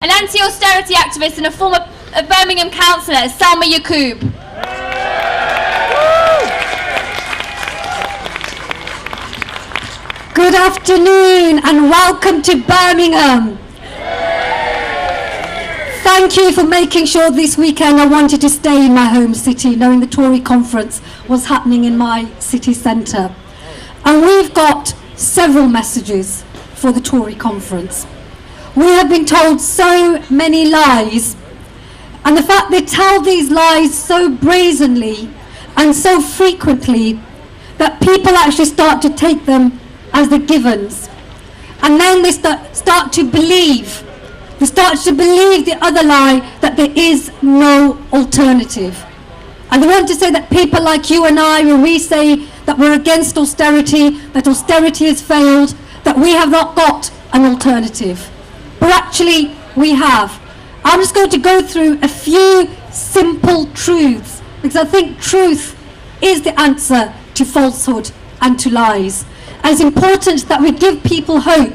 An anti-austerity activist and a former Birmingham councillor, Salma Yaqoob. Good afternoon and welcome to Birmingham. Thank you for making sure this weekend I wanted to stay in my home city, knowing the Tory conference was happening in my city centre. And we've got several messages for the Tory conference. We have been told so many lies, and the fact they tell these lies so brazenly and so frequently that people actually start to take them as the givens, and then they start to believe the other lie, that there is no alternative. And they want to say that people like you and I, when we say that we're against austerity, that austerity has failed, that we have not got an alternative. But actually we have. I'm just going to go through a few simple truths, because I think truth is the answer to falsehood and to lies. And it's important that we give people hope,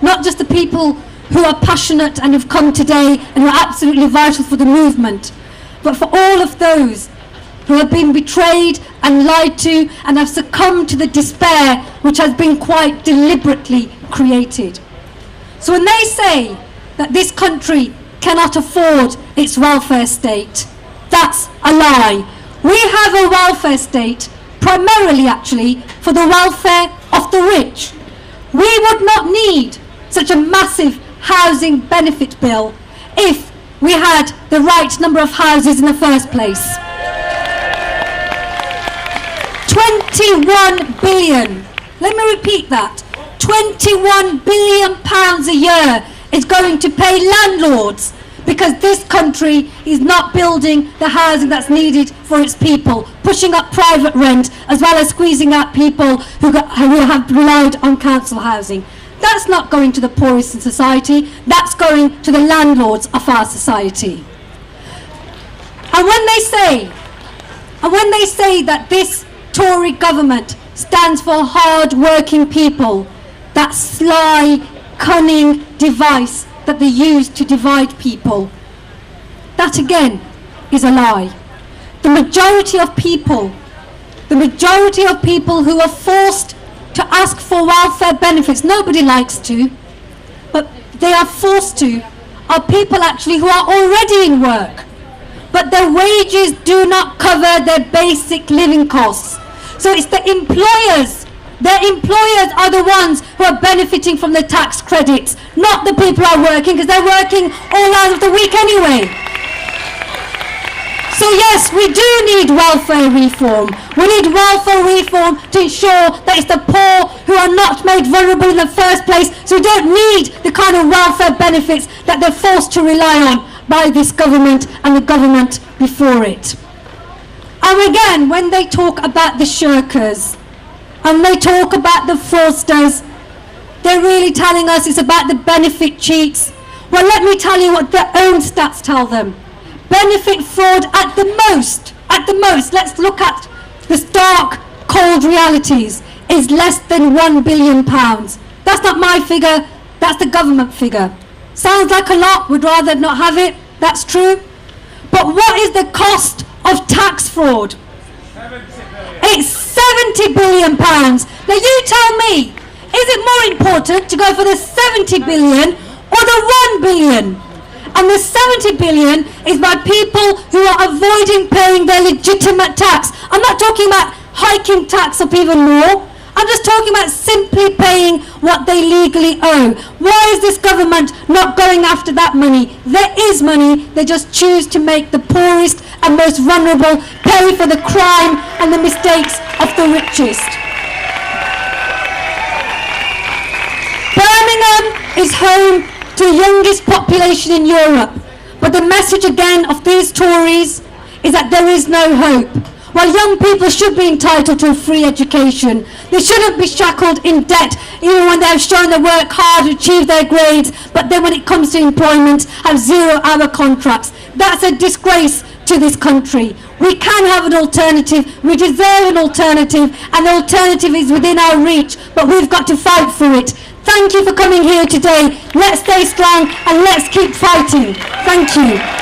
not just the people who are passionate and have come today and who are absolutely vital for the movement, but for all of those who have been betrayed and lied to and have succumbed to the despair which has been quite deliberately created. So when they say that this country cannot afford its welfare state, that's a lie. We have a welfare state primarily actually for the welfare of the rich. We would not need such a massive housing benefit bill if we had the right number of houses in the first place. 21 billion, let me repeat that, 21 billion pounds a year is going to pay landlords because this country is not building the housing that's needed for its people, pushing up private rent as well as squeezing out people who have relied on council housing. That's not going to the poorest in society, that's going to the landlords of our society. And when they say that this Tory government stands for hard-working people, that sly, cunning device that they use to divide people, that again is a lie. The majority of people who are forced to ask for welfare benefits, nobody likes to, but they are forced to, are people actually who are already in work, but their wages do not cover their basic living costs. So it's the employers. Their employers are the ones who are benefiting from the tax credits, not the people who are working, because they're working all hours of the week anyway. So yes, we do need welfare reform. We need welfare reform to ensure that it's the poor who are not made vulnerable in the first place, so we don't need the kind of welfare benefits that they're forced to rely on by this government and the government before it. And again, when they talk about the shirkers and they talk about the fraudsters, they're really telling us it's about the benefit cheats. Well, let me tell you what their own stats tell them. Benefit fraud at the most, let's look at the stark, cold realities, is less than £1 billion. That's not my figure, that's the government figure. Sounds like a lot, would rather not have it, that's true. But what is the cost of tax fraud? It's £70 billion. Now you tell me, is it more important to go for the 70 billion or the 1 billion? And the 70 billion is by people who are avoiding paying their legitimate tax. I'm not talking about hiking tax up even more. I'm just talking about simply paying what they legally owe. Why is this government not going after that money? There is money, they just choose to make the poorest and most vulnerable pay for the crime and the mistakes of the richest. Birmingham is home to the youngest population in Europe, but the message again of these Tories is that there is no hope. While young people should be entitled to a free education, they shouldn't be shackled in debt even when they have shown they work hard to achieve their grades, but then when it comes to employment have 0-hour contracts. That's a disgrace to this country. We can have an alternative, we deserve an alternative, and the alternative is within our reach, but we've got to fight for it. Thank you for coming here today. Let's stay strong and let's keep fighting. Thank you.